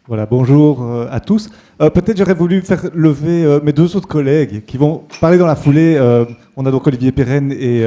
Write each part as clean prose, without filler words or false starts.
Voilà, bonjour à tous. Peut-être j'aurais voulu faire lever mes deux autres collègues qui vont parler dans la foulée. On a donc Olivier Perren et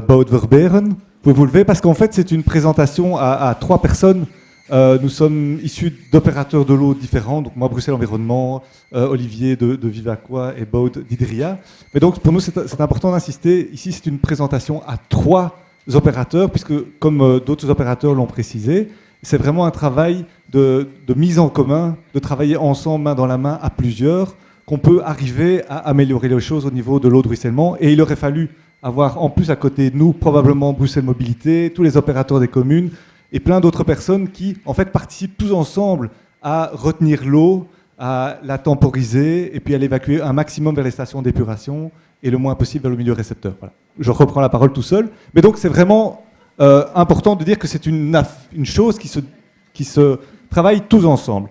Boud Verberen. Vous pouvez vous lever parce qu'en fait c'est une présentation à trois personnes. Nous sommes issus d'opérateurs de l'eau différents. Donc moi Bruxelles Environnement, Olivier de Vivaqua et Boud d'Hydria. Mais donc pour nous c'est important d'insister. Ici c'est une présentation à trois opérateurs puisque comme d'autres opérateurs l'ont précisé, c'est vraiment un travail de mise en commun, de travailler ensemble, main dans la main, à plusieurs, qu'on peut arriver à améliorer les choses au niveau de l'eau de ruissellement. Et il aurait fallu avoir en plus à côté de nous, probablement Bruxelles Mobilité, tous les opérateurs des communes et plein d'autres personnes qui, en fait, participent tous ensemble à retenir l'eau, à la temporiser et puis à l'évacuer un maximum vers les stations d'épuration et le moins possible vers le milieu récepteur. Voilà. Je reprends la parole tout seul. Mais donc, c'est vraiment important de dire que c'est une chose qui se travaille tous ensemble.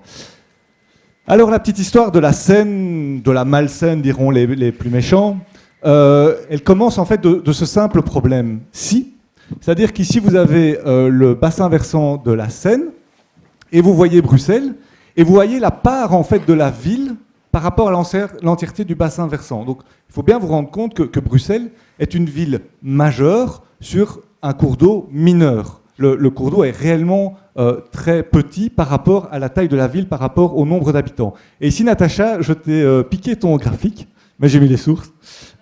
Alors la petite histoire de la Seine, de la malsaine diront les plus méchants, elle commence en fait de ce simple problème. C'est-à-dire qu'ici vous avez le bassin versant de la Seine et vous voyez Bruxelles et vous voyez la part en fait de la ville par rapport à l'entièreté du bassin versant. Donc il faut bien vous rendre compte que Bruxelles est une ville majeure sur un cours d'eau mineur. Le cours d'eau est réellement très petit par rapport à la taille de la ville, par rapport au nombre d'habitants. Et ici, Natacha, je t'ai piqué ton graphique, mais j'ai mis les sources,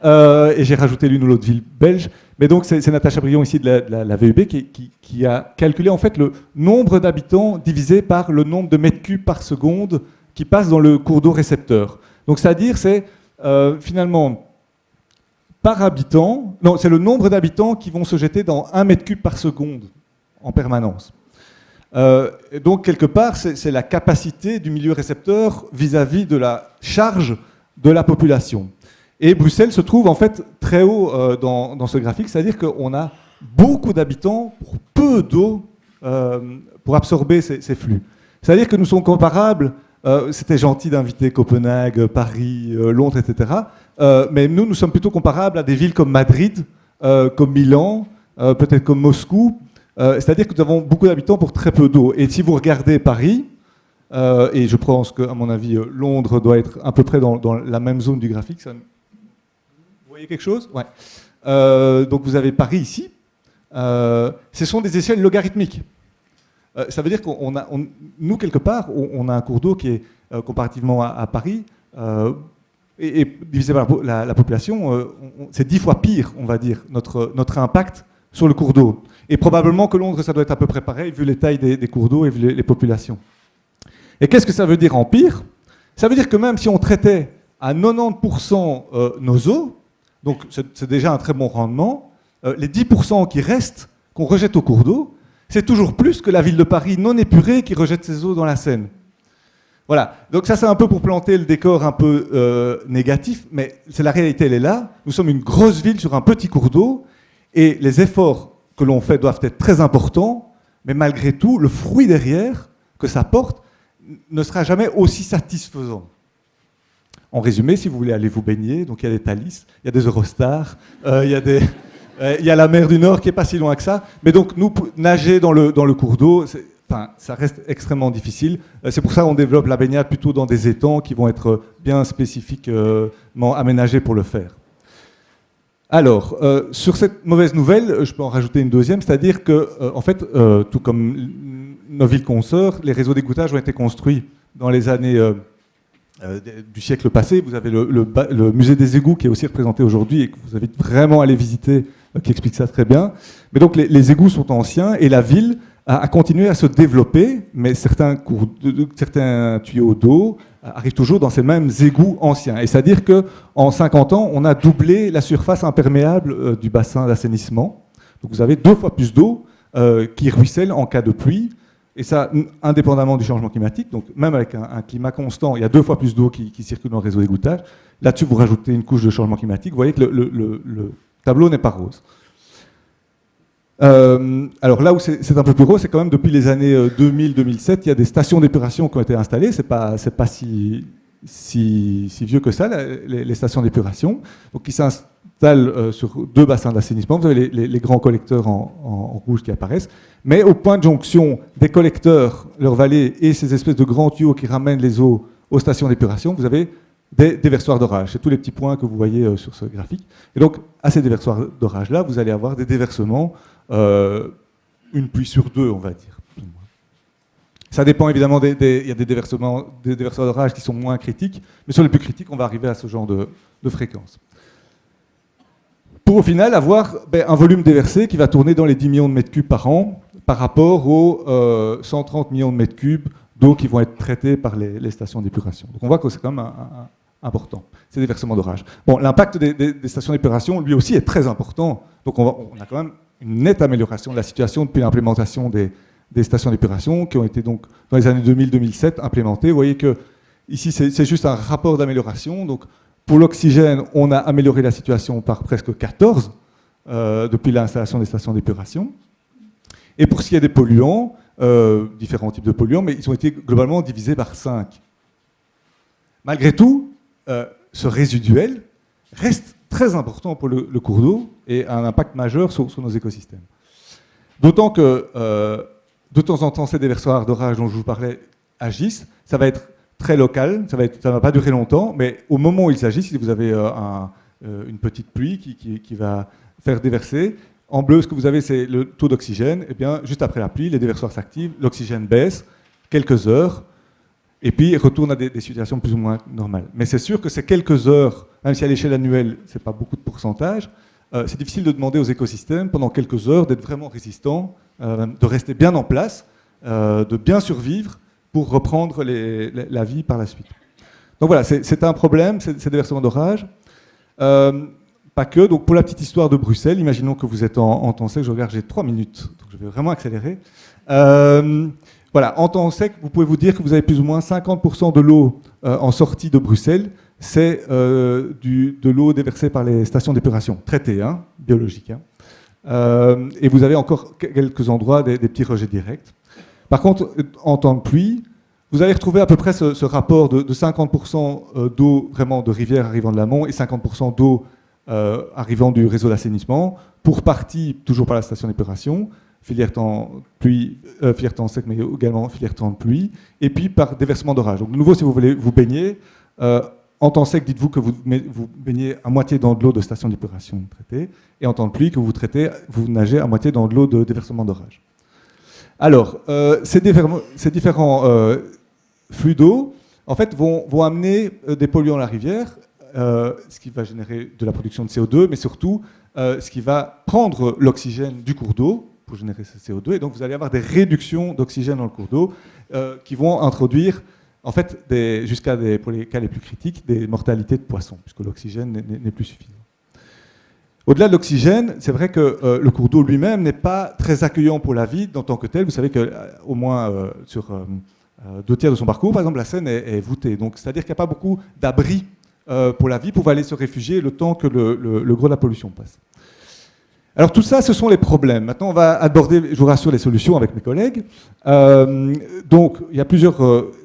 et j'ai rajouté l'une ou l'autre ville belge. Mais donc, c'est Natacha Brion, ici, de la VUB, qui a calculé en fait le nombre d'habitants divisé par le nombre de mètres cubes par seconde qui passe dans le cours d'eau récepteur. Donc, c'est-à-dire, c'est finalement... par habitant, non, c'est le nombre d'habitants qui vont se jeter dans 1 mètre cube par seconde en permanence. Et donc, quelque part, c'est la capacité du milieu récepteur vis-à-vis de la charge de la population. Et Bruxelles se trouve en fait très haut dans ce graphique, c'est-à-dire qu'on a beaucoup d'habitants pour peu d'eau pour absorber ces flux. C'est-à-dire que nous sommes comparables, c'était gentil d'inviter Copenhague, Paris, Londres, etc., mais nous sommes plutôt comparables à des villes comme Madrid, comme Milan, peut-être comme Moscou. C'est-à-dire que nous avons beaucoup d'habitants pour très peu d'eau. Et si vous regardez Paris, et je pense qu'à mon avis, Londres doit être à peu près dans la même zone du graphique. Vous voyez quelque chose? Ouais. Donc vous avez Paris ici. Ce sont des échelles logarithmiques. Ça veut dire qu'on a, nous, quelque part, on a un cours d'eau qui est, comparativement à Paris, et divisé par la population, c'est 10 fois pire, on va dire, notre impact sur le cours d'eau. Et probablement que Londres, ça doit être à peu près pareil, vu les tailles des cours d'eau et vu les populations. Et qu'est-ce que ça veut dire en pire? Ça veut dire que même si on traitait à 90% nos eaux, donc c'est déjà un très bon rendement, les 10% qui restent, qu'on rejette au cours d'eau, c'est toujours plus que la ville de Paris non épurée qui rejette ses eaux dans la Seine. Voilà, donc ça c'est un peu pour planter le décor un peu négatif, mais c'est la réalité, elle est là. Nous sommes une grosse ville sur un petit cours d'eau, et les efforts que l'on fait doivent être très importants, mais malgré tout, le fruit derrière que ça porte ne sera jamais aussi satisfaisant. En résumé, si vous voulez aller vous baigner, donc il y a des Thalys, il y a des Eurostars, il y a la mer du Nord qui n'est pas si loin que ça, mais donc nous, nager dans le cours d'eau, ça reste extrêmement difficile. C'est pour ça qu'on développe la baignade plutôt dans des étangs qui vont être bien spécifiquement aménagés pour le faire. Alors, sur cette mauvaise nouvelle, je peux en rajouter une deuxième, c'est-à-dire que, en fait, tout comme nos villes consoeurs, les réseaux d'égouttage ont été construits dans les années du siècle passé. Vous avez le musée des égouts qui est aussi représenté aujourd'hui et que vous invite vraiment à aller visiter, qui explique ça très bien. Mais donc, les égouts sont anciens et la ville a continué à se développer, mais certains tuyaux d'eau arrivent toujours dans ces mêmes égouts anciens. Et c'est-à-dire qu'en 50 ans, on a doublé la surface imperméable du bassin d'assainissement. Donc vous avez 2 fois plus d'eau qui ruisselle en cas de pluie, et ça, indépendamment du changement climatique. Donc même avec un climat constant, il y a 2 fois plus d'eau qui circule dans le réseau d'égouttage. Là-dessus, vous rajoutez une couche de changement climatique, vous voyez que le tableau n'est pas rose. Alors là où c'est un peu plus gros, c'est quand même depuis les années 2000-2007, il y a des stations d'épuration qui ont été installées. C'est pas si vieux que ça, les stations d'épuration. Donc qui s'installe sur 2 bassins d'assainissement. Vous avez les grands collecteurs en rouge qui apparaissent. Mais au point de jonction des collecteurs, leurs vallées et ces espèces de grands tuyaux qui ramènent les eaux aux stations d'épuration, vous avez des déversoirs d'orage. C'est tous les petits points que vous voyez sur ce graphique. Et donc, à ces déversoirs d'orage-là, vous allez avoir des déversements, une pluie sur 2, on va dire. Ça dépend évidemment, il y a des déversoirs d'orage qui sont moins critiques, mais sur les plus critiques, on va arriver à ce genre de fréquence. Pour au final avoir un volume déversé qui va tourner dans les 10 millions de mètres cubes par an, par rapport aux 130 millions de mètres cubes d'eau qui vont être traités par les stations d'épuration. Donc on voit que c'est quand même important, ces déversements d'orage. Bon, l'impact des stations d'épuration, lui aussi, est très important. Donc on a quand même une nette amélioration de la situation depuis l'implémentation des stations d'épuration qui ont été donc dans les années 2000-2007 implémentées. Vous voyez que ici, c'est juste un rapport d'amélioration. Donc pour l'oxygène, on a amélioré la situation par presque 14 depuis l'installation des stations d'épuration. Et pour ce qui est des polluants, différents types de polluants, mais ils ont été globalement divisés par 5. Malgré tout, ce résiduel reste très important pour le cours d'eau et a un impact majeur sur nos écosystèmes. D'autant que, de temps en temps, ces déversoirs d'orage dont je vous parlais agissent. Ça va être très local, ça ne va pas durer longtemps, mais au moment où ils agissent, si vous avez une petite pluie qui va faire déverser, en bleu, ce que vous avez, c'est le taux d'oxygène. Et bien, juste après la pluie, les déversoirs s'activent, l'oxygène baisse quelques heures, et puis retourne à des situations plus ou moins normales. Mais c'est sûr que ces quelques heures, même si à l'échelle annuelle, ce n'est pas beaucoup de pourcentage, c'est difficile de demander aux écosystèmes, pendant quelques heures, d'être vraiment résistants, de rester bien en place, de bien survivre pour reprendre la vie par la suite. Donc voilà, c'est un problème, ces déversements d'orage. Pas que, donc pour la petite histoire de Bruxelles, imaginons que vous êtes en temps sec, je regarde, j'ai 3 minutes, donc je vais vraiment accélérer. Voilà, en temps sec, vous pouvez vous dire que vous avez plus ou moins 50% de l'eau en sortie de Bruxelles, c'est de l'eau déversée par les stations d'épuration, traitée, hein, biologique. Hein. Et vous avez encore quelques endroits, des petits rejets directs. Par contre, en temps de pluie, vous allez retrouver à peu près ce rapport de 50% d'eau vraiment de rivières arrivant de l'amont et 50% d'eau arrivant du réseau d'assainissement, pour partie toujours par la station d'épuration, filière temps sec, mais également filière temps de pluie, et puis par déversement d'orage. Donc de nouveau, si vous voulez vous baigner, en temps sec, dites-vous que vous baignez à moitié dans de l'eau de station d'épuration traitée, et en temps de pluie, que vous nagez à moitié dans de l'eau de déversement d'orage. Alors, ces différents flux d'eau, en fait, vont amener des polluants à la rivière, ce qui va générer de la production de CO2, mais surtout ce qui va prendre l'oxygène du cours d'eau pour générer ce CO2. Et donc vous allez avoir des réductions d'oxygène dans le cours d'eau qui vont introduire, en fait, pour les cas les plus critiques, des mortalités de poissons, puisque l'oxygène n'est plus suffisant. Au-delà de l'oxygène, c'est vrai que le cours d'eau lui-même n'est pas très accueillant pour la vie en tant que tel. Vous savez qu'au moins sur 2 tiers de son parcours, par exemple, la Seine est voûtée. Donc, c'est-à-dire qu'il n'y a pas beaucoup d'abris pour la vie, pour aller se réfugier le temps que le gros de la pollution passe. Alors tout ça, ce sont les problèmes. Maintenant, on va aborder, je vous rassure, les solutions avec mes collègues. Donc, il y a plusieurs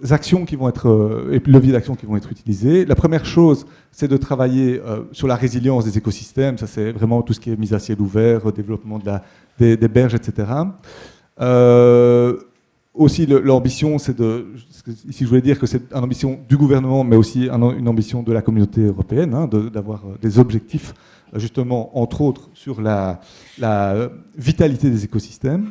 actions qui vont être, et leviers d'action qui vont être utilisés. La première chose, c'est de travailler sur la résilience des écosystèmes. Ça, c'est vraiment tout ce qui est mise à ciel ouvert, développement des berges, etc. Aussi, l'ambition, c'est ici je voulais dire que c'est une ambition du gouvernement, mais aussi une ambition de la communauté européenne, hein, d'avoir des objectifs, justement, entre autres, sur la vitalité des écosystèmes.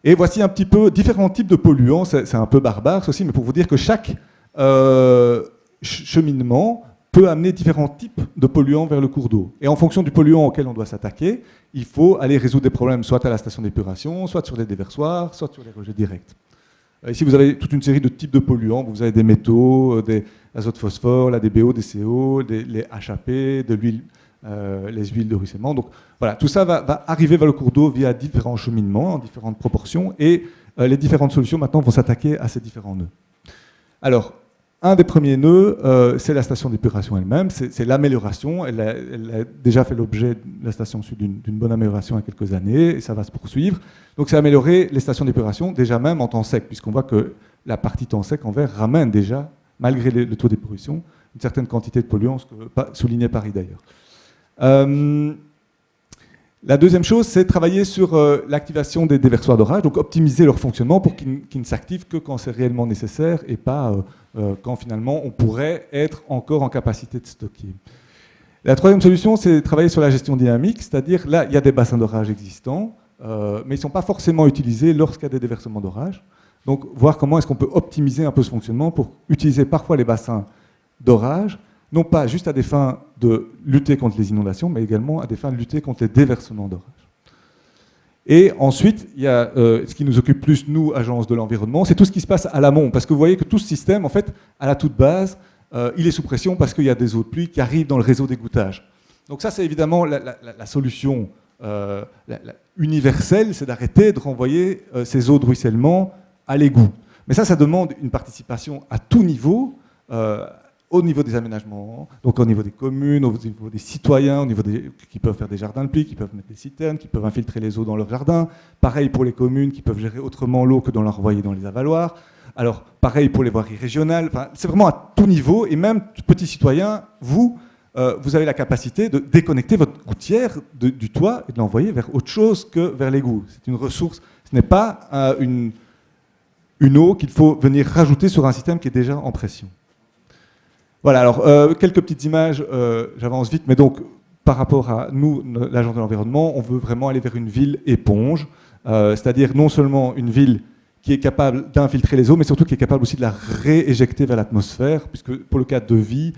Et voici un petit peu différents types de polluants, c'est un peu barbare ceci, mais pour vous dire que chaque cheminement peut amener différents types de polluants vers le cours d'eau. Et en fonction du polluant auquel on doit s'attaquer, il faut aller résoudre des problèmes soit à la station d'épuration, soit sur les déversoirs, soit sur les rejets directs. Ici, vous avez toute une série de types de polluants. Vous avez des métaux, des azote phosphore, la DBO, des CO, les HAP, de l'huile, les huiles de ruissellement. Donc voilà, tout ça va arriver vers le cours d'eau via différents cheminements, en différentes proportions, et les différentes solutions maintenant vont s'attaquer à ces différents nœuds. Alors, un des premiers nœuds, c'est la station d'épuration elle-même, c'est l'amélioration. Elle a déjà fait l'objet de la station sud d'une bonne amélioration il y a quelques années, et ça va se poursuivre. Donc c'est améliorer les stations d'épuration, déjà même en temps sec, puisqu'on voit que la partie temps sec en vert ramène déjà, malgré le taux d'épuration, une certaine quantité de polluants, ce que soulignait Paris d'ailleurs. La deuxième chose, c'est travailler sur l'activation des déversoirs d'orage, donc optimiser leur fonctionnement pour qu'ils ne s'activent que quand c'est réellement nécessaire et pas quand finalement on pourrait être encore en capacité de stocker. La troisième solution, c'est travailler sur la gestion dynamique, c'est-à-dire là, il y a des bassins d'orage existants, mais ils ne sont pas forcément utilisés lorsqu'il y a des déversements d'orage. Donc voir comment est-ce qu'on peut optimiser un peu ce fonctionnement pour utiliser parfois les bassins d'orage, non pas juste à des fins de lutter contre les inondations, mais également à des fins de lutter contre les déversements d'orage. Et ensuite, il y a ce qui nous occupe plus, nous, agence de l'environnement, c'est tout ce qui se passe à l'amont. Parce que vous voyez que tout ce système, en fait, à la toute base, il est sous pression parce qu'il y a des eaux de pluie qui arrivent dans le réseau d'égouttage. Donc ça, c'est évidemment la solution universelle, c'est d'arrêter de renvoyer ces eaux de ruissellement à l'égout. Mais ça demande une participation à tout niveau, au niveau des aménagements, donc au niveau des communes, au niveau des citoyens, au niveau qui peuvent faire des jardins de pluie, qui peuvent mettre des citernes, qui peuvent infiltrer les eaux dans leur jardin. Pareil pour les communes qui peuvent gérer autrement l'eau que de la renvoyer dans les avaloirs. Alors, pareil pour les voiries régionales. Enfin, c'est vraiment à tout niveau. Et même, petits citoyens, vous avez la capacité de déconnecter votre gouttière du toit et de l'envoyer vers autre chose que vers l'égout. C'est une ressource. Ce n'est pas une eau qu'il faut venir rajouter sur un système qui est déjà en pression. Voilà, alors quelques petites images, j'avance vite, mais donc par rapport à nous, l'agence de l'environnement, on veut vraiment aller vers une ville éponge, c'est-à-dire non seulement une ville qui est capable d'infiltrer les eaux, mais surtout qui est capable aussi de la rééjecter vers l'atmosphère, puisque pour le cadre de vie,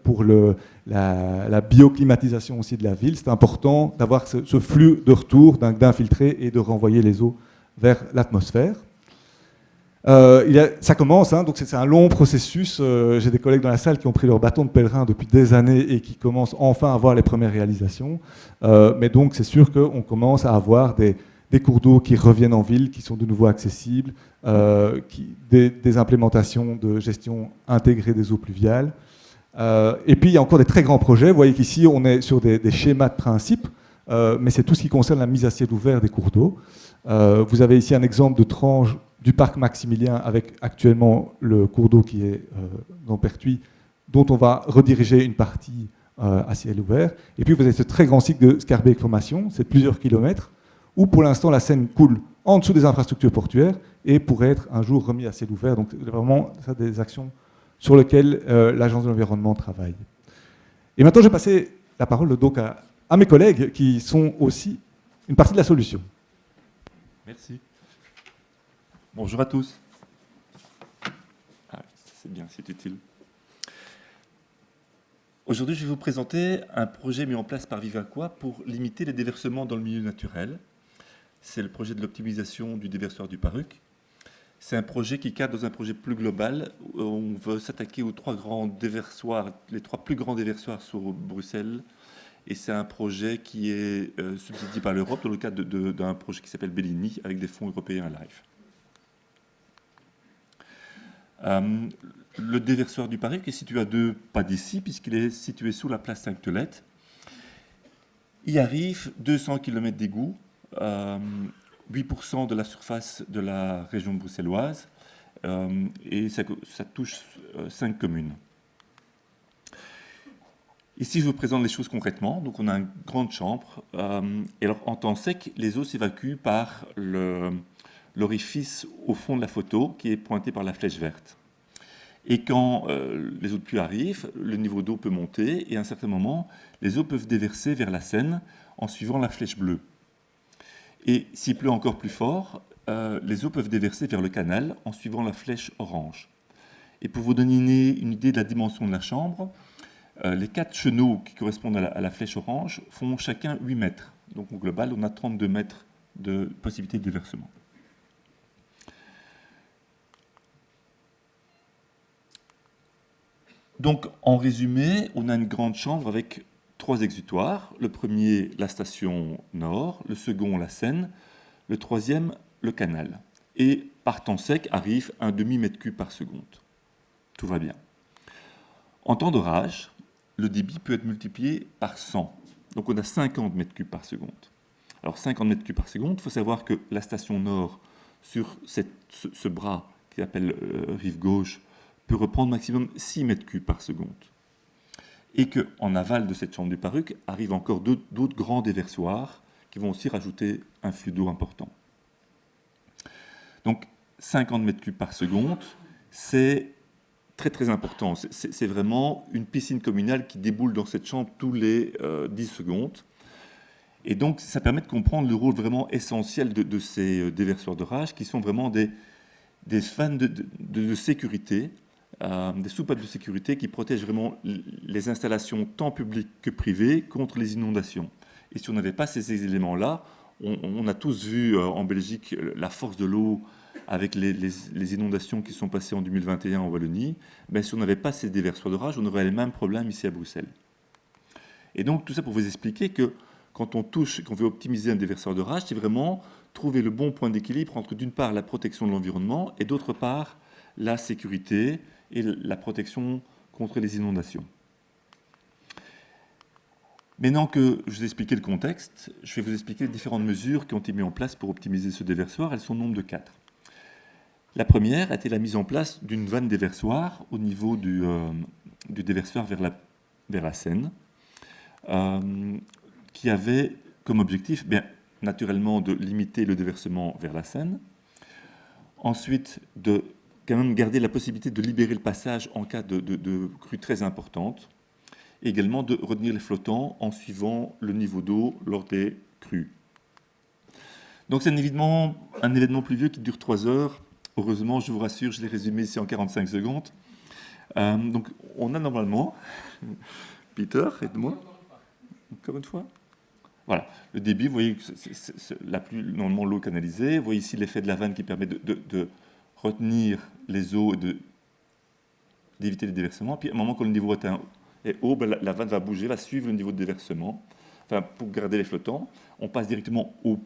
pour la bioclimatisation aussi de la ville, c'est important d'avoir ce flux de retour, d'infiltrer et de renvoyer les eaux vers l'atmosphère. Ça commence, hein, donc c'est un long processus. J'ai des collègues dans la salle qui ont pris leur bâton de pèlerin depuis des années et qui commencent enfin à voir les premières réalisations. Mais donc c'est sûr qu'on commence à avoir des cours d'eau qui reviennent en ville, qui sont de nouveau accessibles, des implémentations de gestion intégrée des eaux pluviales. Et puis il y a encore des très grands projets. Vous voyez qu'ici on est sur des schémas de principe, mais c'est tout ce qui concerne la mise à ciel ouvert des cours d'eau. Vous avez ici un exemple de tranche du parc Maximilien avec actuellement le cours d'eau qui est dans Pertuis, dont on va rediriger une partie à ciel ouvert. Et puis vous avez ce très grand cycle de Scarbeck-Formation, c'est plusieurs kilomètres, où pour l'instant la Seine coule en dessous des infrastructures portuaires et pourrait être un jour remis à ciel ouvert. Donc vraiment, ça des actions sur lesquelles l'Agence de l'environnement travaille. Et maintenant, je vais passer la parole donc à mes collègues qui sont aussi une partie de la solution. Merci. Bonjour à tous. Ah, c'est bien, c'est utile. Aujourd'hui, je vais vous présenter un projet mis en place par Vivaquois pour limiter les déversements dans le milieu naturel. C'est le projet de l'optimisation du déversoir du Paruc. C'est un projet qui cadre dans un projet plus global où on veut s'attaquer aux trois grands déversoirs, les trois plus grands déversoirs sur Bruxelles. Et c'est un projet qui est subsidié par l'Europe dans le cadre d'un projet qui s'appelle Bellini avec des fonds européens live. Le déversoir du Paruc est situé à 2 pas d'ici, puisqu'il est situé sous la place Sainte-Tolette. Il arrive 200 km d'égouts, 8% de la surface de la région bruxelloise, et ça touche 5 communes. Ici, je vous présente les choses concrètement. Donc, on a une grande chambre, et alors en temps sec, les eaux s'évacuent par l'orifice au fond de la photo qui est pointé par la flèche verte. Et quand les eaux de pluie arrivent, le niveau d'eau peut monter et à un certain moment, les eaux peuvent déverser vers la Seine en suivant la flèche bleue. Et s'il pleut encore plus fort, les eaux peuvent déverser vers le canal en suivant la flèche orange. Et pour vous donner une idée de la dimension de la chambre, les 4 chenaux qui correspondent à la flèche orange font chacun 8 mètres. Donc au global, on a 32 mètres de possibilité de déversement. Donc, en résumé, on a une grande chambre avec 3 exutoires. Le premier, la station nord, le second, la Seine, le troisième, le canal. Et par temps sec arrive un demi-mètre cube par seconde. Tout va bien. En temps d'orage, le débit peut être multiplié par 100. Donc, on a 50 mètres cubes par seconde. Alors, 50 mètres cubes par seconde, il faut savoir que la station nord, sur ce bras qui s'appelle rive gauche, peut reprendre maximum 6 mètres cubes par seconde. et qu'en aval de cette chambre du Paruc arrivent encore d'autres grands déversoirs qui vont aussi rajouter un flux d'eau important. Donc 50 mètres cubes par seconde, c'est très très important. C'est vraiment une piscine communale qui déboule dans cette chambre tous les 10 secondes. Et donc ça permet de comprendre le rôle vraiment essentiel de ces déversoirs d'orage qui sont vraiment des fans de sécurité, des soupapes de sécurité qui protègent vraiment les installations tant publiques que privées contre les inondations. Et si on n'avait pas ces éléments-là, on a tous vu en Belgique la force de l'eau avec les inondations qui sont passées en 2021 en Wallonie. Ben, si on n'avait pas ces déversoirs d'orage, on aurait les mêmes problèmes ici à Bruxelles. Et donc tout ça pour vous expliquer que quand on veut optimiser un déversoir d'orage, c'est vraiment trouver le bon point d'équilibre entre d'une part la protection de l'environnement et d'autre part la sécurité et la protection contre les inondations. Maintenant que je vous ai expliqué le contexte, je vais vous expliquer les différentes mesures qui ont été mises en place pour optimiser ce déversoir. Elles sont au nombre de 4. La première a été la mise en place d'une vanne déversoir au niveau du déversoir vers la Seine, qui avait comme objectif, bien naturellement, de limiter le déversement vers la Seine, ensuite de quand même garder la possibilité de libérer le passage en cas de crue très importante, et également de retenir les flottants en suivant le niveau d'eau lors des crues. Donc c'est un événement pluvieux qui dure 3 heures. Heureusement, je vous rassure, je l'ai résumé ici en 45 secondes. Donc on a normalement... Peter, aide-moi. Encore une fois. Voilà, le débit, vous voyez, c'est la plus normalement l'eau canalisée. Vous voyez ici l'effet de la vanne qui permet de retenir les eaux et d'éviter les déversements. Puis à un moment quand le niveau est haut, ben, la vanne va bouger, va suivre le niveau de déversement. Enfin, pour garder les flottants, on passe directement au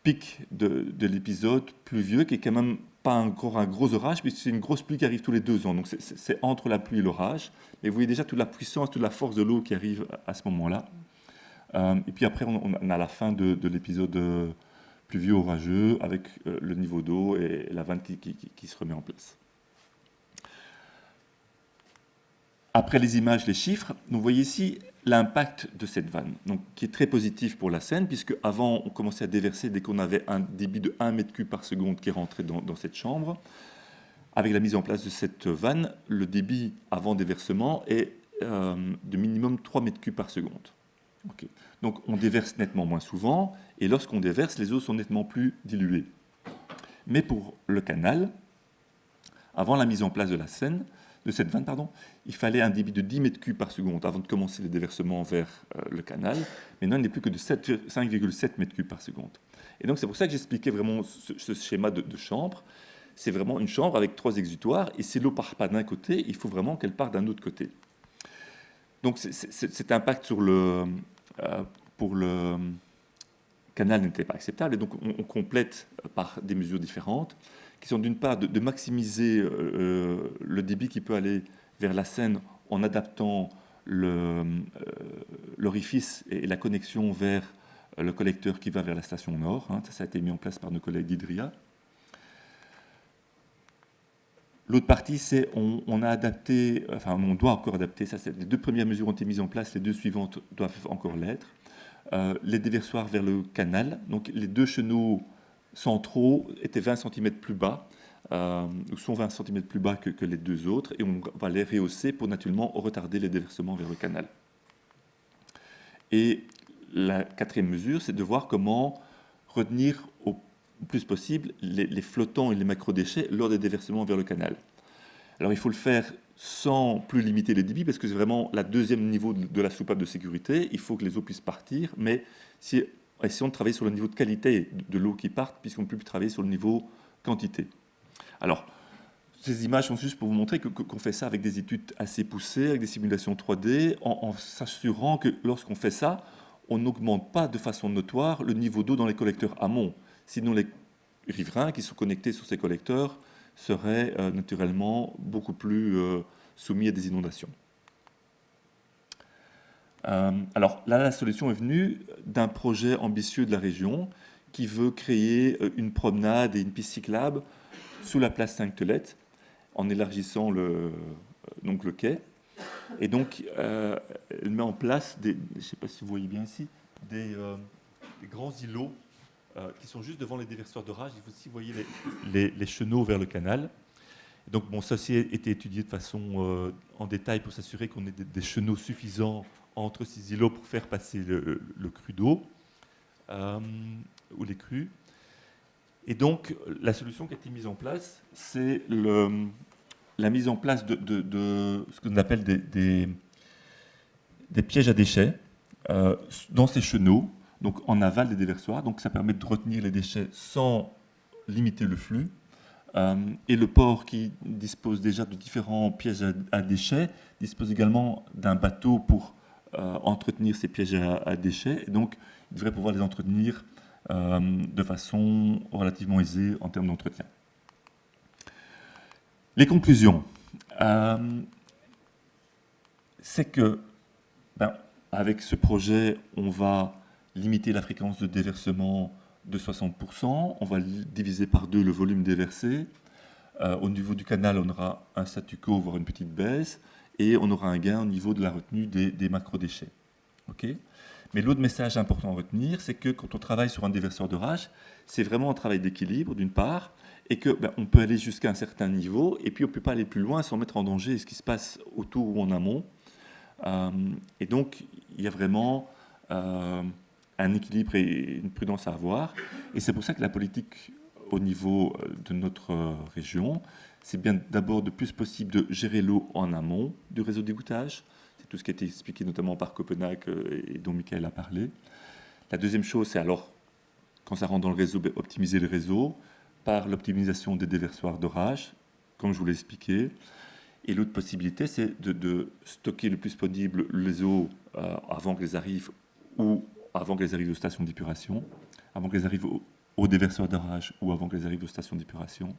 pic de l'épisode pluvieux, qui est quand même pas encore un gros orage, puisque c'est une grosse pluie qui arrive tous les 2 ans. Donc c'est entre la pluie et l'orage. Mais vous voyez déjà toute la puissance, toute la force de l'eau qui arrive à ce moment-là. Et puis après, on a la fin de l'épisode pluvieux orageux, avec le niveau d'eau et la vanne qui se remet en place. Après les images, les chiffres, vous voyez ici l'impact de cette vanne, donc, qui est très positif pour la Seine, puisque avant on commençait à déverser dès qu'on avait un débit de 1 mètre cube par seconde qui rentrait dans cette chambre. Avec la mise en place de cette vanne, le débit avant déversement est de minimum 3 mètres cubes par seconde. Okay. Donc on déverse nettement moins souvent, et lorsqu'on déverse, les eaux sont nettement plus diluées. Mais pour le canal, avant la mise en place de cette vanne, il fallait un débit de 10 mètres cubes par seconde avant de commencer le déversement vers le canal. Maintenant, il n'est plus que de 5,7 mètres cubes par seconde. Et donc, c'est pour ça que j'expliquais vraiment ce schéma de chambre. C'est vraiment une chambre avec 3 exutoires, et si l'eau ne part pas d'un côté, il faut vraiment qu'elle parte d'un autre côté. Donc, cet impact pour le canal n'était pas acceptable, et donc on complète par des mesures différentes, qui sont d'une part de maximiser le débit qui peut aller vers la Seine en adaptant l'orifice et la connexion vers le collecteur qui va vers la station Nord. Ça a été mis en place par nos collègues d'Hydria. L'autre partie, c'est on a adapté, enfin on doit encore adapter, les 2 premières mesures ont été mises en place, les 2 suivantes doivent encore l'être. Les déversoirs vers le canal, donc les 2 chenaux centraux étaient 20 cm plus bas, ou sont 20 cm plus bas que les 2 autres, et on va les rehausser pour naturellement retarder les déversements vers le canal. Et la 4e mesure, c'est de voir comment retenir au plus possible les flottants et les macrodéchets lors des déversements vers le canal. Alors il faut le faire sans plus limiter les débits, parce que c'est vraiment la 2e niveau de la soupape de sécurité. Il faut que les eaux puissent partir, mais essayons de travailler sur le niveau de qualité de l'eau qui part, puisqu'on ne peut plus travailler sur le niveau quantité. Alors, ces images sont juste pour vous montrer qu'on fait ça avec des études assez poussées, avec des simulations 3D, en s'assurant que lorsqu'on fait ça, on n'augmente pas de façon notoire le niveau d'eau dans les collecteurs amont. Sinon, les riverains qui sont connectés sur ces collecteurs seraient naturellement beaucoup plus soumis à des inondations. Alors là, la solution est venue d'un projet ambitieux de la région qui veut créer une promenade et une piste cyclable sous la place Sainte-Thelette en élargissant donc le quai. Et donc, elle met en place, je ne sais pas si vous voyez bien ici, des grands îlots qui sont juste devant les déversoirs d'orage. Vous aussi voyez les chenaux vers le canal. Et donc, bon, ça aussi a été étudié de façon en détail pour s'assurer qu'on ait des chenaux suffisants entre ces îlots pour faire passer le cru d'eau ou les crues. Et donc, la solution qui a été mise en place, c'est la mise en place de ce qu'on appelle des pièges à déchets dans ces chenaux, donc en aval des déversoirs. Donc, ça permet de retenir les déchets sans limiter le flux. Et le port, qui dispose déjà de différents pièges à déchets, dispose également d'un bateau pour entretenir ces pièges à déchets. Et donc, il devrait pouvoir les entretenir de façon relativement aisée en termes d'entretien. Les conclusions, c'est que, avec ce projet, on va limiter la fréquence de déversement de 60%, on va diviser par 2 le volume déversé. Au niveau du canal, on aura un statu quo, voire une petite baisse, et on aura un gain au niveau de la retenue des macrodéchets. Okay. Mais l'autre message important à retenir, c'est que quand on travaille sur un déverseur d'orage, c'est vraiment un travail d'équilibre, d'une part, et qu'on peut aller jusqu'à un certain niveau, et puis on ne peut pas aller plus loin sans mettre en danger ce qui se passe autour ou en amont. Et donc, il y a vraiment un équilibre et une prudence à avoir. Et c'est pour ça que la politique au niveau de notre région, c'est bien d'abord de plus possible de gérer l'eau en amont du réseau d'égouttage. C'est tout ce qui a été expliqué notamment par Copenhague et dont Michael a parlé. La deuxième chose, c'est alors, quand ça rentre dans le réseau, optimiser le réseau par l'optimisation des déversoirs d'orage, comme je vous l'ai expliqué. Et l'autre possibilité, c'est de stocker le plus possible les eaux avant qu'elles arrivent ou avant qu'elles arrivent aux stations d'épuration, avant qu'elles arrivent au déverseur d'orage ou avant qu'elles arrivent aux stations d'épuration.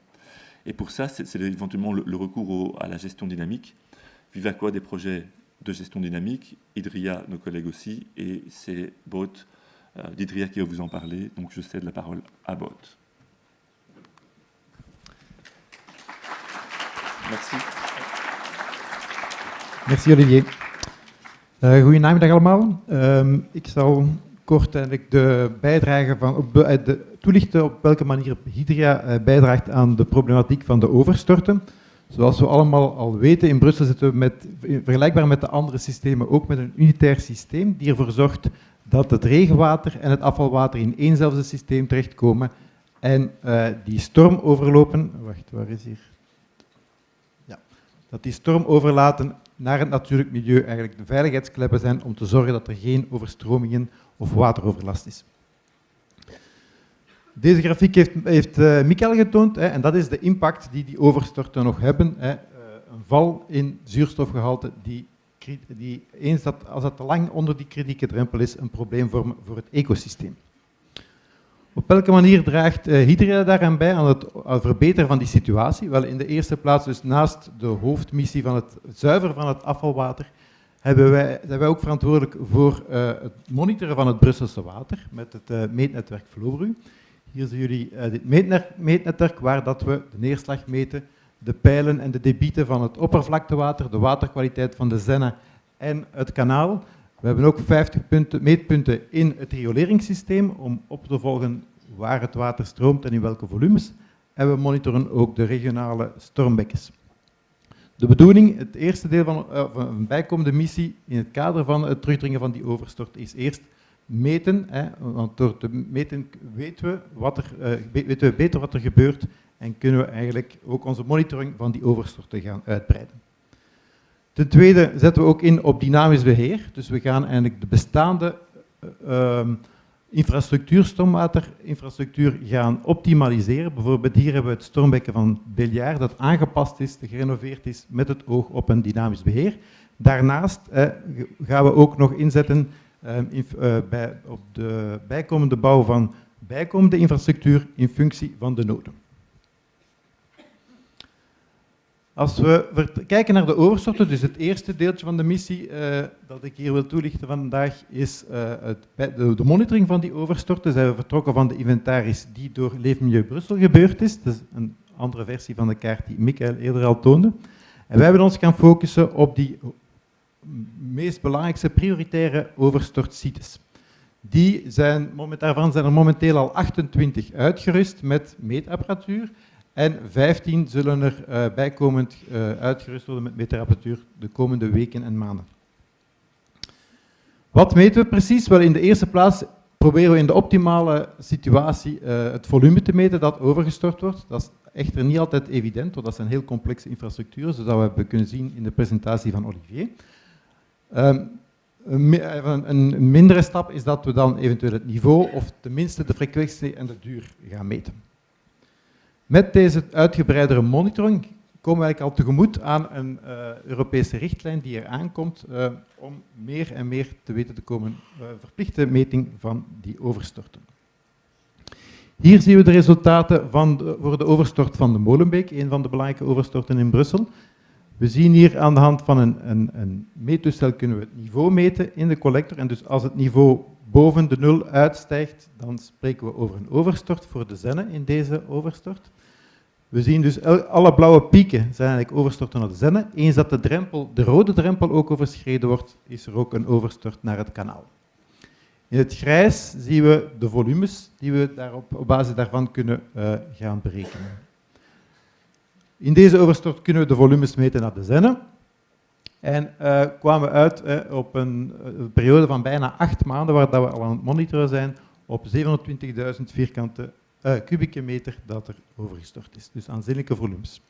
Et pour ça, c'est éventuellement le recours à la gestion dynamique. Vivaco a des projets de gestion dynamique, Hydria, nos collègues aussi, et c'est Boot d'Hydria qui va vous en parler, donc je cède la parole à Boot. Merci. Merci Olivier. Goedenavond allemaal. Ik zal kort eigenlijk de bijdrage toelichten op welke manier Hydria bijdraagt aan de problematiek van de overstorten. Zoals we allemaal al weten, in Brussel zitten we vergelijkbaar met de andere systemen ook met een unitair systeem die ervoor zorgt dat het regenwater en het afvalwater in éénzelfde systeem terechtkomen en die stormoverlopen, wacht, waar is hier? Ja, dat die stormoverlaten naar het natuurlijk milieu eigenlijk de veiligheidskleppen zijn om te zorgen dat er geen overstromingen of wateroverlast is. Deze grafiek heeft Michael getoond, en dat is de impact die overstorten nog hebben. Een val in zuurstofgehalte die eens als dat te lang onder die kritieke drempel is, een probleem vormen voor het ecosysteem. Op welke manier draagt Hydria daaraan bij aan het verbeteren van die situatie? Wel, in de eerste plaats, dus naast de hoofdmissie van het zuiveren van het afvalwater, zijn wij ook verantwoordelijk voor het monitoren van het Brusselse water met het meetnetwerk Flowbru. Hier zien jullie dit meetnetwerk waar dat we de neerslag meten, de pijlen en de debieten van het oppervlaktewater, de waterkwaliteit van de Zenne en het kanaal. We hebben ook 50 meetpunten in het rioleringssysteem om op te volgen waar het water stroomt en in welke volumes. En we monitoren ook de regionale stormbekkens. De bedoeling, het eerste deel van een bijkomende missie in het kader van het terugdringen van die overstort is eerst meten, want door te meten weten we beter wat er gebeurt en kunnen we eigenlijk ook onze monitoring van die overstorten gaan uitbreiden. Ten tweede zetten we ook in op dynamisch beheer, dus we gaan eigenlijk de bestaande stormwaterinfrastructuur gaan optimaliseren. Bijvoorbeeld hier hebben we het stormbekken van Béliard dat aangepast is, gerenoveerd is met het oog op een dynamisch beheer. Daarnaast gaan we ook nog inzetten op de bijkomende bouw van bijkomende infrastructuur in functie van de noden. Als we kijken naar de overstorten, dus het eerste deeltje van de missie dat ik hier wil toelichten vandaag is de monitoring van die overstorten. Zijn we vertrokken van de inventaris die door Leefmilieu Brussel gebeurd is. Dat is een andere versie van de kaart die Michael eerder al toonde. En wij hebben ons gaan focussen op die meest belangrijkste prioritaire overstortsites. Daarvan zijn er momenteel al 28 uitgerust met meetapparatuur en 15 zullen er bijkomend uitgerust worden met meetapparatuur de komende weken en maanden. Wat meten we precies? Wel, in de eerste plaats proberen we in de optimale situatie het volume te meten dat overgestort wordt. Dat is echter niet altijd evident, want dat zijn heel complexe infrastructuren, zoals we hebben kunnen zien in de presentatie van Olivier. Een mindere stap is dat we dan eventueel het niveau of tenminste de frequentie en de duur gaan meten. Met deze uitgebreidere monitoring komen we eigenlijk al tegemoet aan een Europese richtlijn die er aankomt om meer en meer te weten te komen, verplichte meting van die overstorten. Hier zien we de resultaten voor de overstort van de Molenbeek, een van de belangrijke overstorten in Brussel. We zien hier aan de hand van een meettoestel kunnen we het niveau meten in de collector. En dus als het niveau boven de 0 uitstijgt, dan spreken we over een overstort voor de Zenne in deze overstort. We zien dus alle blauwe pieken zijn eigenlijk overstorten naar de Zenne. Eens dat de rode drempel ook overschreden wordt, is er ook een overstort naar het kanaal. In het grijs zien we de volumes die we op basis daarvan kunnen gaan berekenen. In deze overstort kunnen we de volumes meten naar de Zenne. En kwamen we uit op een periode van bijna 8 maanden, waar dat we al aan het monitoren zijn, op 720.000 vierkante kubieke meter dat er overgestort is. Dus aanzienlijke volumes.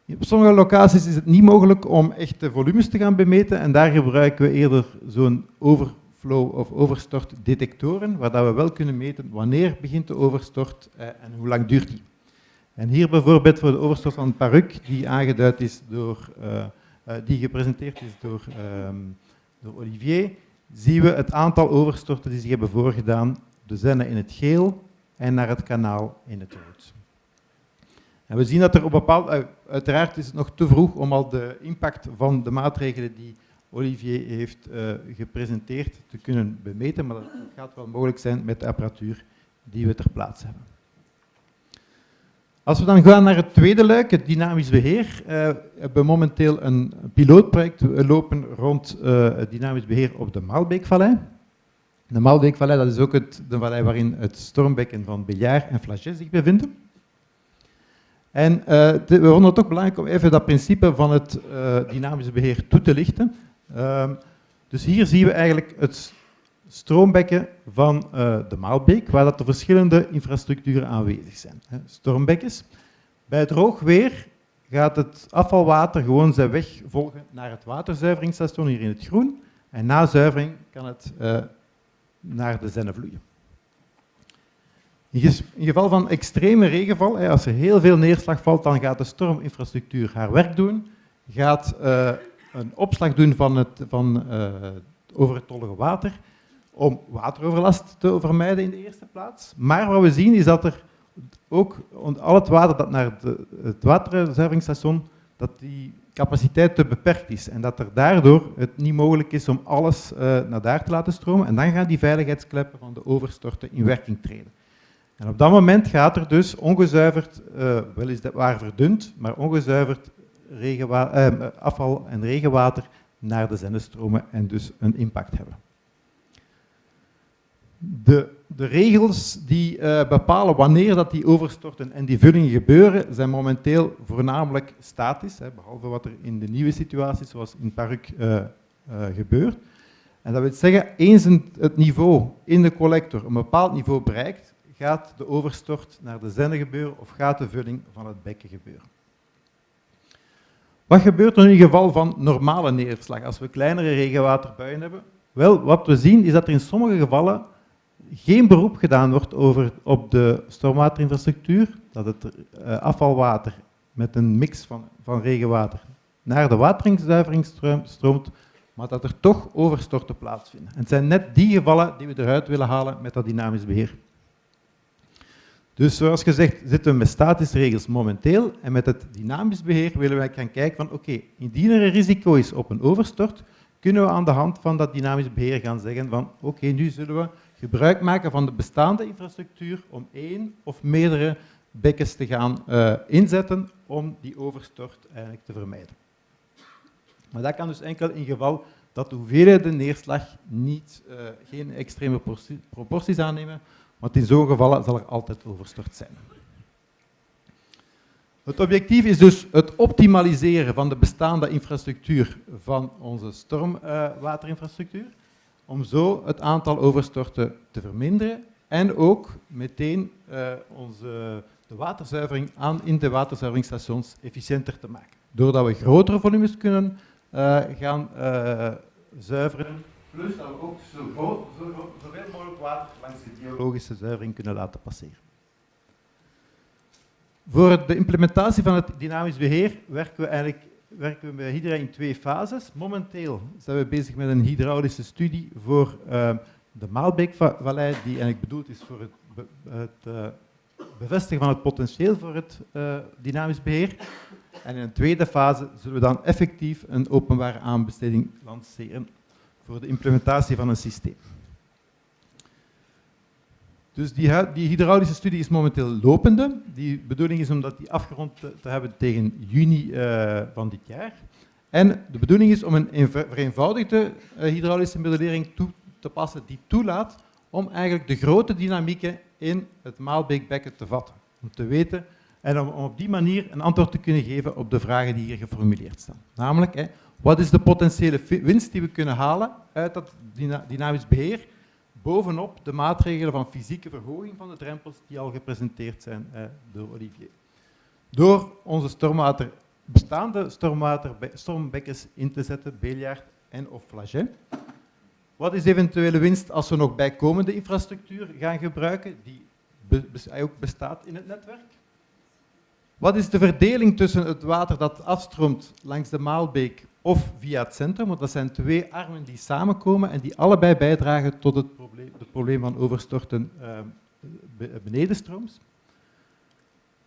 Op sommige locaties is het niet mogelijk om echte volumes te gaan bemeten en daar gebruiken we eerder zo'n overflow of overstortdetectoren, waar dat we wel kunnen meten wanneer begint de overstort en hoe lang duurt die. En hier bijvoorbeeld voor de overstort van Paruc, die aangeduid is die gepresenteerd is door Olivier, zien we het aantal overstorten die zich hebben voorgedaan, de Zenne in het geel en naar het kanaal in het rood. En we zien dat er uiteraard is het nog te vroeg om al de impact van de maatregelen die Olivier heeft gepresenteerd te kunnen bemeten, maar dat gaat wel mogelijk zijn met de apparatuur die we ter plaatse hebben. Als we dan gaan naar het tweede luik, het dynamisch beheer, hebben we momenteel een pilootproject lopen rond het dynamisch beheer op de Maalbeekvallei. De Maalbeekvallei, dat is ook de vallei waarin het stormbekken van Béliard en Flagey zich bevinden. En we vonden het ook belangrijk om even dat principe van het dynamisch beheer toe te lichten. Dus hier zien we eigenlijk het stroombekken van de Maalbeek, waar dat de verschillende infrastructuren aanwezig zijn. Stormbekkens. Bij droog weer gaat het afvalwater gewoon zijn weg volgen naar het waterzuiveringsstation hier in het groen. En na zuivering kan het naar de Zenne vloeien. In geval van extreme regenval, als er heel veel neerslag valt, dan gaat de storminfrastructuur haar werk doen, gaat een opslag doen van het overtollige water, om wateroverlast te vermijden in de eerste plaats. Maar wat we zien is dat er ook al het water dat naar het waterzuiveringsstation, dat die capaciteit te beperkt is en dat er daardoor het niet mogelijk is om alles naar daar te laten stromen en dan gaan die veiligheidskleppen van de overstorten in werking treden. En op dat moment gaat er dus ongezuiverd, weliswaar verdund, maar ongezuiverd afval en regenwater naar de Zenne stromen en dus een impact hebben. De regels die bepalen wanneer dat die overstorten en die vullingen gebeuren, zijn momenteel voornamelijk statisch, behalve wat er in de nieuwe situaties, zoals in Paruc, gebeurt. En dat wil zeggen, eens het niveau in de collector een bepaald niveau bereikt, gaat de overstort naar de Zenne gebeuren of gaat de vulling van het bekken gebeuren. Wat gebeurt er in geval van normale neerslag, als we kleinere regenwaterbuien hebben? Wel, wat we zien is dat er in sommige gevallen geen beroep gedaan wordt op de stormwaterinfrastructuur, dat het afvalwater met een mix van regenwater naar de wateringszuivering stroomt, maar dat er toch overstorten plaatsvinden. En het zijn net die gevallen die we eruit willen halen met dat dynamisch beheer. Dus zoals gezegd zitten we met statische regels momenteel en met het dynamisch beheer willen wij gaan kijken van oké, indien er een risico is op een overstort, kunnen we aan de hand van dat dynamisch beheer gaan zeggen van oké, nu zullen we gebruik maken van de bestaande infrastructuur om één of meerdere bekkens te gaan inzetten om die overstort eigenlijk te vermijden. Maar dat kan dus enkel in geval dat de hoeveelheden neerslag geen extreme proporties aannemen, want in zo'n gevallen zal er altijd overstort zijn. Het objectief is dus het optimaliseren van de bestaande infrastructuur van onze stormwaterinfrastructuur, om zo het aantal overstorten te verminderen en ook meteen de waterzuivering in de waterzuiveringsstations efficiënter te maken. Doordat we grotere volumes kunnen gaan zuiveren, plus dat we ook zoveel mogelijk water langs de biologische zuivering kunnen laten passeren. Voor de implementatie van het dynamisch beheer werken we bij Hydra in 2 fases. Momenteel zijn we bezig met een hydraulische studie voor de Maalbeekvallei, die eigenlijk bedoeld is voor het bevestigen van het potentieel voor het dynamisch beheer. En in een tweede fase zullen we dan effectief een openbare aanbesteding lanceren voor de implementatie van een systeem. Dus die hydraulische studie is momenteel lopende. Die bedoeling is om die afgerond te hebben tegen juni van dit jaar. En de bedoeling is om een vereenvoudigde hydraulische modellering toe te passen die toelaat om eigenlijk de grote dynamieken in het Maalbeekbekken te vatten. Om te weten en om op die manier een antwoord te kunnen geven op de vragen die hier geformuleerd staan. Namelijk, wat is de potentiële winst die we kunnen halen uit dat dynamisch beheer, bovenop de maatregelen van fysieke verhoging van de drempels die al gepresenteerd zijn door Olivier. Door onze bestaande stormbekkens in te zetten, Beljaard en of Flaget. Wat is de eventuele winst als we nog bijkomende infrastructuur gaan gebruiken, die ook bestaat in het netwerk? Wat is de verdeling tussen het water dat afstroomt langs de Maalbeek of via het centrum? Want dat zijn 2 armen die samenkomen en die allebei bijdragen tot het probleem van overstorten benedenstrooms.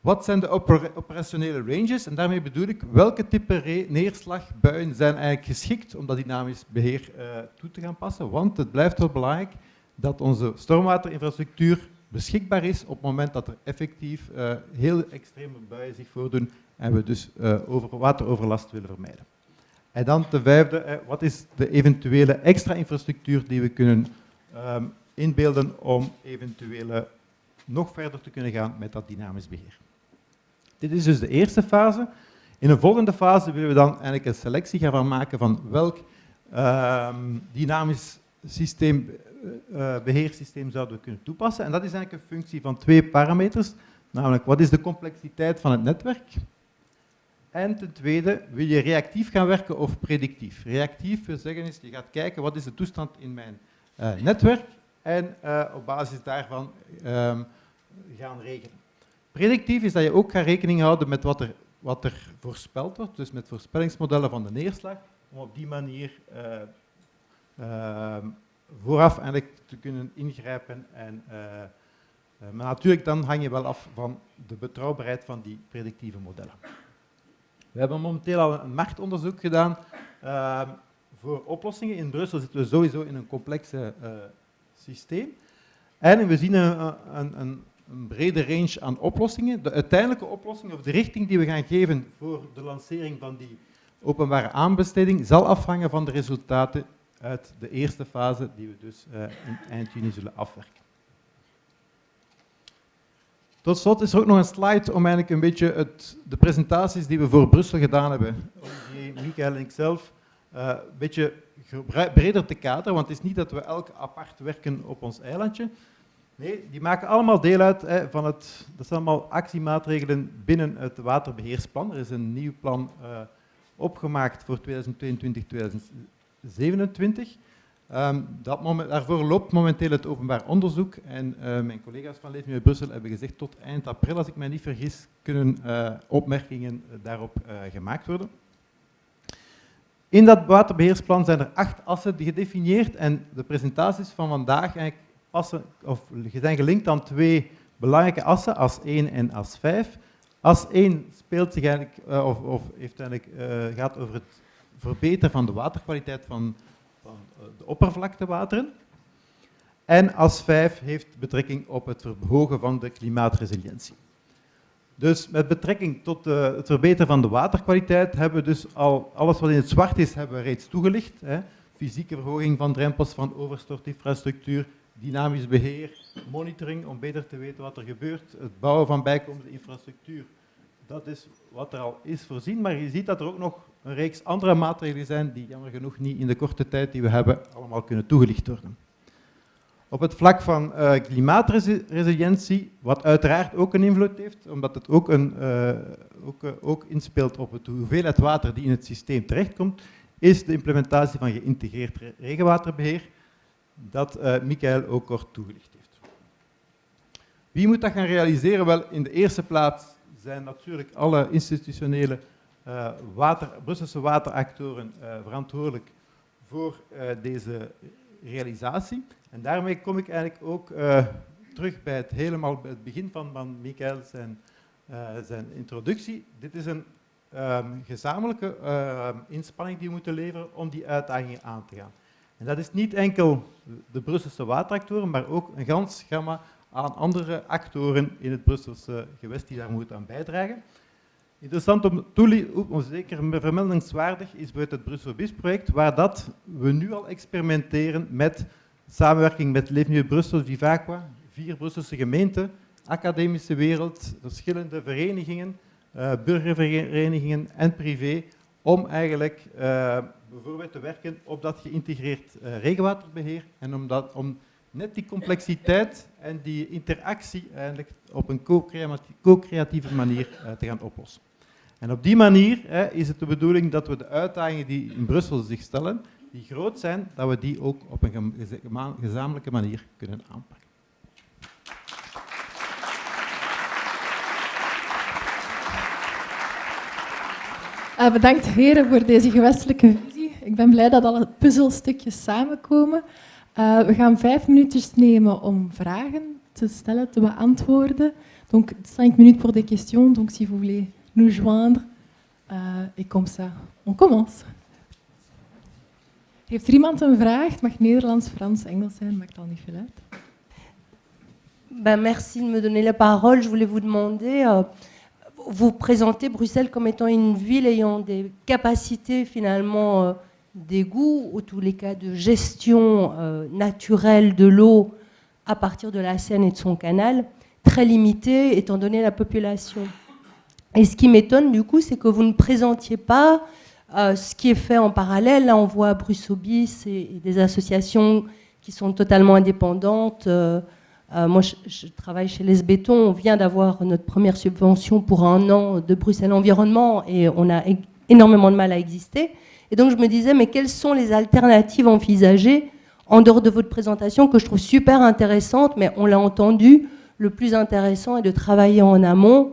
Wat zijn de operationele ranges? En daarmee bedoel ik, welke type neerslagbuien zijn eigenlijk geschikt om dat dynamisch beheer toe te gaan passen? Want het blijft wel belangrijk dat onze stormwaterinfrastructuur beschikbaar is op het moment dat er effectief heel extreme buien zich voordoen en we dus wateroverlast willen vermijden. En dan ten vijfde, wat is de eventuele extra infrastructuur die we kunnen inbeelden om eventueel nog verder te kunnen gaan met dat dynamisch beheer. Dit is dus de eerste fase. In een volgende fase willen we dan eigenlijk een selectie gaan maken van welk dynamisch systeem, beheersysteem zouden we kunnen toepassen. En dat is eigenlijk een functie van 2 parameters, namelijk wat is de complexiteit van het netwerk? En ten tweede, wil je reactief gaan werken of predictief? Reactief wil zeggen is, je gaat kijken wat is de toestand in mijn netwerk en op basis daarvan gaan rekenen. Predictief is dat je ook gaat rekening houden met wat er voorspeld wordt, dus met voorspellingsmodellen van de neerslag, om op die manier vooraf eigenlijk te kunnen ingrijpen. Maar natuurlijk dan hang je wel af van de betrouwbaarheid van die predictieve modellen. We hebben momenteel al een marktonderzoek gedaan voor oplossingen. In Brussel zitten we sowieso in een complex systeem. En we zien een brede range aan oplossingen. De uiteindelijke oplossing of de richting die we gaan geven voor de lancering van die openbare aanbesteding zal afhangen van de resultaten uit de eerste fase die we dus eind juni zullen afwerken. Tot slot is er ook nog een slide om eigenlijk een beetje de presentaties die we voor Brussel gedaan hebben, Olivier, Michael en ikzelf, een beetje breder te kaderen, want het is niet dat we elk apart werken op ons eilandje. Nee, die maken allemaal deel uit van dat zijn allemaal actiemaatregelen binnen het waterbeheersplan. Er is een nieuw plan opgemaakt voor 2022-2027. Daarvoor loopt momenteel het openbaar onderzoek en mijn collega's van Leefmilieu Brussel hebben gezegd tot eind april, als ik mij niet vergis, kunnen opmerkingen daarop gemaakt worden. In dat waterbeheersplan zijn er 8 assen gedefinieerd en de presentaties van vandaag eigenlijk zijn gelinkt aan 2 belangrijke assen, as 1 en as 5. As 1 speelt zich eigenlijk, gaat over het verbeteren van de waterkwaliteit van de oppervlaktewateren. En as 5 heeft betrekking op het verhogen van de klimaatresiliëntie. Dus met betrekking tot het verbeteren van de waterkwaliteit hebben we dus al alles wat in het zwart is, hebben we reeds toegelicht. Hè. Fysieke verhoging van drempels van overstortinfrastructuur, dynamisch beheer, monitoring om beter te weten wat er gebeurt, het bouwen van bijkomende infrastructuur. Dat is wat er al is voorzien, maar je ziet dat er ook nog een reeks andere maatregelen zijn die jammer genoeg niet in de korte tijd die we hebben allemaal kunnen toegelicht worden. Op het vlak van klimaatresiliëntie, wat uiteraard ook een invloed heeft, omdat het ook inspeelt op de hoeveelheid water die in het systeem terechtkomt, is de implementatie van geïntegreerd regenwaterbeheer, dat Michael ook kort toegelicht heeft. Wie moet dat gaan realiseren? Wel, in de eerste plaats zijn natuurlijk alle institutionele Brusselse wateractoren verantwoordelijk voor deze realisatie. En daarmee kom ik eigenlijk ook terug bij het begin van Michael zijn introductie. Dit is een gezamenlijke inspanning die we moeten leveren om die uitdagingen aan te gaan. En dat is niet enkel de Brusselse wateractoren, maar ook een gans gamma aan andere actoren in het Brusselse gewest die daar moeten aan bijdragen. Interessant om zeker vermeldingswaardig is bijvoorbeeld het Brussel BIS-project, waar dat we nu al experimenteren met samenwerking met Leef Nu Brussel, Vivaqua, 4 Brusselse gemeenten, academische wereld, verschillende verenigingen, burgerverenigingen en privé, om eigenlijk bijvoorbeeld te werken op dat geïntegreerd regenwaterbeheer en om net die complexiteit en die interactie eigenlijk op een co-creatieve manier te gaan oplossen. En op die manier is het de bedoeling dat we de uitdagingen die in Brussel zich stellen, die groot zijn, dat we die ook op een gezamenlijke manier kunnen aanpakken. Bedankt heren voor deze gewestelijke visie. Ik ben blij dat alle puzzelstukjes samenkomen. We gaan 5 minuutjes nemen om vragen te stellen, te beantwoorden. Donc 5 minutes pour des questions, donc si vous voulez nous joindre. Et comme ça, on commence. Heeft er iemand een vraag? Het mag Nederlands, Frans, Engels zijn, maakt al niet veel uit. Ben, merci de me donner la parole. Je voulais vous demander, vous présentez Bruxelles comme étant une ville ayant des capacités finalement d'égout, ou tous les cas de gestion naturelle de l'eau à partir de la Seine et de son canal, très limitée étant donné la population. Et ce qui m'étonne du coup, c'est que vous ne présentiez pas ce qui est fait en parallèle. Là, on voit Bruxobis et des associations qui sont totalement indépendantes. Moi, je travaille chez Les Béton. On vient d'avoir notre première subvention pour 1 an de Bruxelles Environnement et on a énormément de mal à exister. Et donc, je me disais, mais quelles sont les alternatives envisagées en dehors de votre présentation que je trouve super intéressante, mais on l'a entendu, le plus intéressant est de travailler en amont.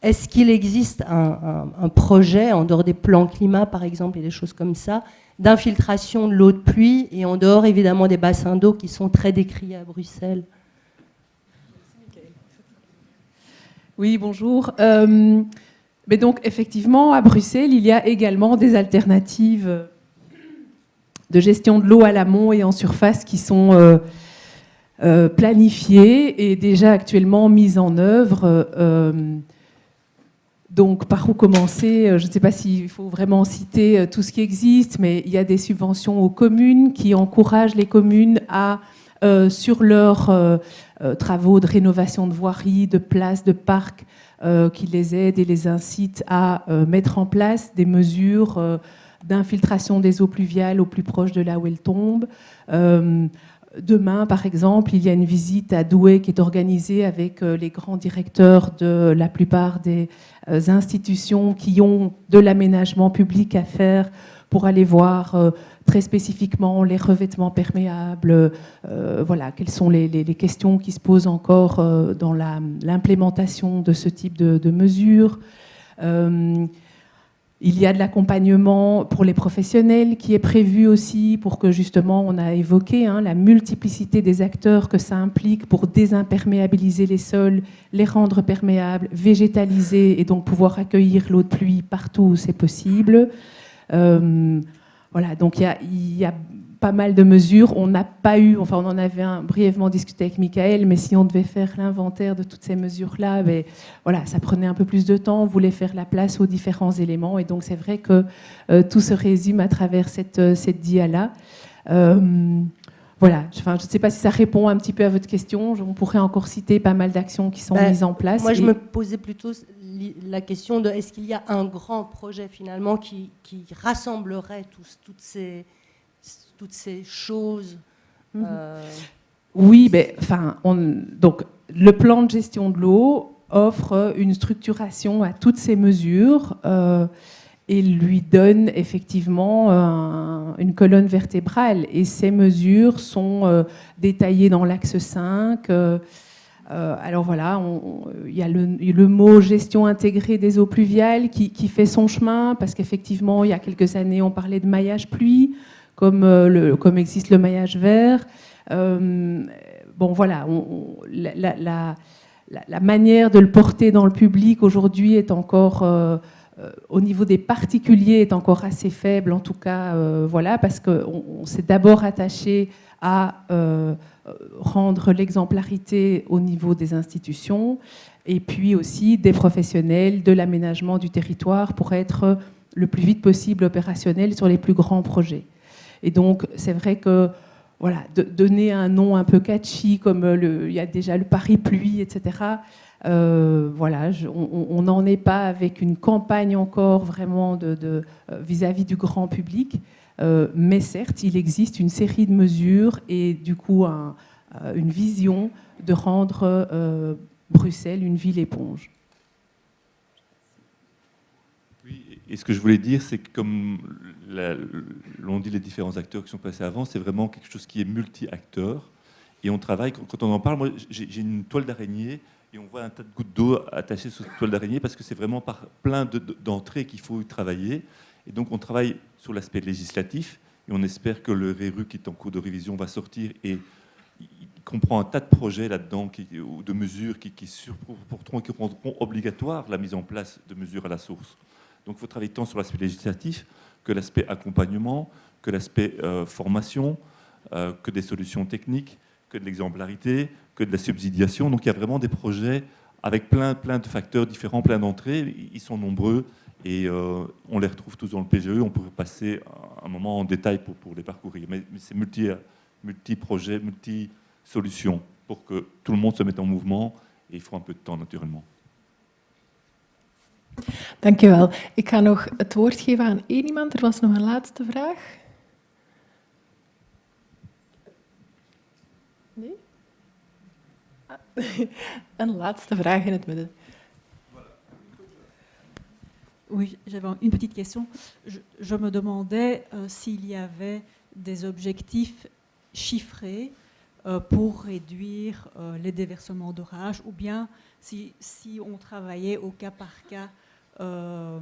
Est-ce qu'il existe un projet, en dehors des plans climat, par exemple, et des choses comme ça, d'infiltration de l'eau de pluie, et en dehors, évidemment, des bassins d'eau qui sont très décriés à Bruxelles? Oui, bonjour. Mais donc, effectivement, à Bruxelles, il y a également des alternatives de gestion de l'eau à l'amont et en surface qui sont planifiées et déjà actuellement mises en œuvre. Donc, par où commencer? Je ne sais pas s'il faut vraiment citer tout ce qui existe, mais il y a des subventions aux communes qui encouragent les communes à, sur leurs travaux de rénovation de voiries, de places, de parcs, qui les aident et les incitent à mettre en place des mesures d'infiltration des eaux pluviales au plus proche de là où elles tombent. Demain, par exemple, il y a une visite à Douai qui est organisée avec les grands directeurs de la plupart des institutions qui ont de l'aménagement public à faire pour aller voir très spécifiquement les revêtements perméables, voilà, quelles sont les questions qui se posent encore dans l'implémentation de ce type de mesures. Il y a de l'accompagnement pour les professionnels qui est prévu aussi pour que justement, on a évoqué la multiplicité des acteurs que ça implique pour désimperméabiliser les sols, les rendre perméables, végétaliser et donc pouvoir accueillir l'eau de pluie partout où c'est possible. Voilà, donc il y a pas mal de mesures. On n'a pas eu, enfin on en avait brièvement discuté avec Michael, mais si on devait faire l'inventaire de toutes ces mesures-là, ben, voilà, ça prenait un peu plus de temps, on voulait faire la place aux différents éléments, et donc c'est vrai que tout se résume à travers cette dia-là. Voilà, enfin, je ne sais pas si ça répond un petit peu à votre question. On pourrait encore citer pas mal d'actions qui sont mises en place. Moi, je me posais plutôt la question de est-ce qu'il y a un grand projet finalement qui rassemblerait toutes ces choses. Oui, ben, enfin, donc le plan de gestion de l'eau offre une structuration à toutes ces mesures et lui donne effectivement une colonne vertébrale. Et ces mesures sont détaillées dans l'axe 5. Alors voilà, il y a le mot gestion intégrée des eaux pluviales qui fait son chemin, parce qu'effectivement, il y a quelques années, on parlait de maillage pluie, comme existe le maillage vert. Bon voilà, la manière de le porter dans le public aujourd'hui est encore, au niveau des particuliers, est encore assez faible, en tout cas, voilà, parce qu'on s'est d'abord attaché à rendre l'exemplarité au niveau des institutions et puis aussi des professionnels de l'aménagement du territoire pour être le plus vite possible opérationnel sur les plus grands projets. Et donc, c'est vrai que voilà, donner un nom un peu catchy, comme il y a déjà le Paris Pluie, etc., voilà, on n'en est pas avec une campagne encore vraiment vis-à-vis du grand public. Mais certes, il existe une série de mesures et du coup une vision de rendre Bruxelles une ville éponge. Oui, et ce que je voulais dire, c'est que comme l'ont dit les différents acteurs qui sont passés avant, c'est vraiment quelque chose qui est multi-acteurs. Et on travaille, quand on en parle, moi j'ai une toile d'araignée et on voit un tas de gouttes d'eau attachées sur cette toile d'araignée parce que c'est vraiment par plein d'entrées qu'il faut y travailler. Et donc on travaille sur l'aspect législatif et on espère que le RERU qui est en cours de révision va sortir et il comprend un tas de projets là-dedans ou de mesures qui rendront obligatoire la mise en place de mesures à la source. Donc il faut travailler tant sur l'aspect législatif que l'aspect accompagnement, que l'aspect formation, que des solutions techniques, que de l'exemplarité, que de la subsidiation. Donc il y a vraiment des projets avec plein de facteurs différents, plein d'entrées. Ils sont nombreux. Et on les retrouve tous dans le PGE. On pourrait passer un moment en détail pour les parcourir. Mais c'est multi-projets, multi-solutions pour que tout le monde se mette en mouvement. Et il faut un peu de temps, naturellement. Dank je wel. Ik ga nog het woord geven aan één iemand. Er was nog een laatste vraag. Nee? Een laatste vraag in het midden. Oui, j'avais une petite question. Je me demandais s'il y avait des objectifs chiffrés pour réduire les déversements d'orage, ou bien si on travaillait au cas par cas. De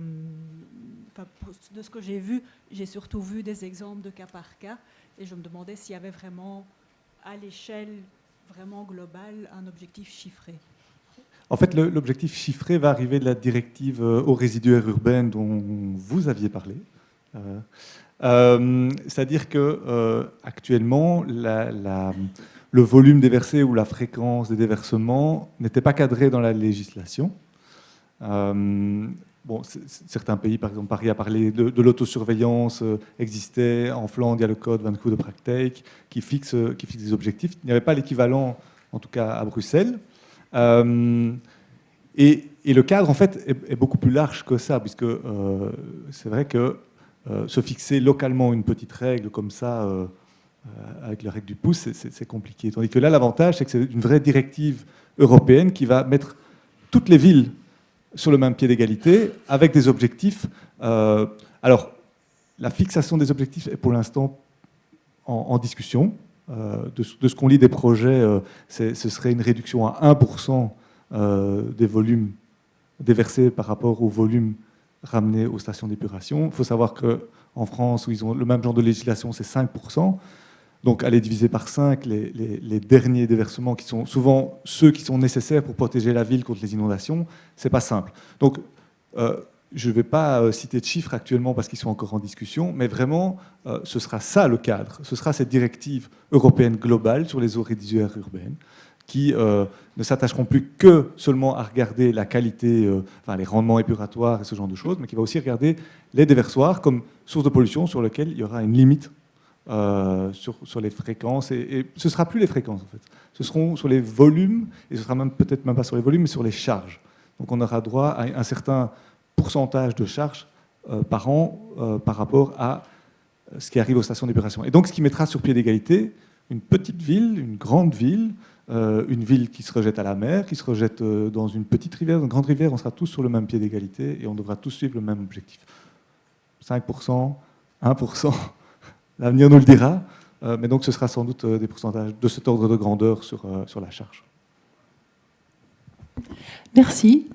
ce que j'ai vu, j'ai surtout vu des exemples de cas par cas, et je me demandais s'il y avait vraiment, à l'échelle vraiment globale, un objectif chiffré. En fait, l'objectif chiffré va arriver de la directive aux résiduaires urbains dont vous aviez parlé. C'est-à-dire que actuellement, le volume déversé ou la fréquence des déversements n'était pas cadré dans la législation. Bon, certains pays, par exemple Paris a parlé de l'autosurveillance, existait. En Flandre, il y a le code van goede praktijk qui fixe des objectifs. Il n'y avait pas l'équivalent, en tout cas à Bruxelles. Et le cadre, en fait, est beaucoup plus large que ça, puisque c'est vrai que se fixer localement une petite règle comme ça, avec la règle du pouce, c'est compliqué. Tandis que là, l'avantage, c'est que c'est une vraie directive européenne qui va mettre toutes les villes sur le même pied d'égalité, avec des objectifs. Alors, la fixation des objectifs est pour l'instant en discussion. De ce qu'on lit des projets, ce serait une réduction à 1% des volumes déversés par rapport au volume ramené aux stations d'épuration. Il faut savoir qu'en France, où ils ont le même genre de législation, c'est 5%. Donc, aller diviser par 5 les derniers déversements, qui sont souvent ceux qui sont nécessaires pour protéger la ville contre les inondations, c'est pas simple. Donc, je ne vais pas citer de chiffres actuellement parce qu'ils sont encore en discussion, mais vraiment, ce sera ça le cadre. Ce sera cette directive européenne globale sur les eaux résiduaires urbaines qui ne s'attacheront plus que seulement à regarder la qualité, enfin, les rendements épuratoires et ce genre de choses, mais qui va aussi regarder les déversoirs comme source de pollution sur lequel il y aura une limite sur les fréquences. Et ce ne sera plus les fréquences, en fait. Ce seront sur les volumes, et ce sera même peut-être même pas sur les volumes, mais sur les charges. Donc on aura droit à un certain pourcentage de charges par an par rapport à ce qui arrive aux stations d'épuration. Et donc ce qui mettra sur pied d'égalité une petite ville, une grande ville, une ville qui se rejette à la mer, qui se rejette dans une petite rivière, dans une grande rivière, on sera tous sur le même pied d'égalité et on devra tous suivre le même objectif. 5%, 1%, l'avenir nous le dira, mais donc ce sera sans doute des pourcentages de cet ordre de grandeur sur la charge. Merci.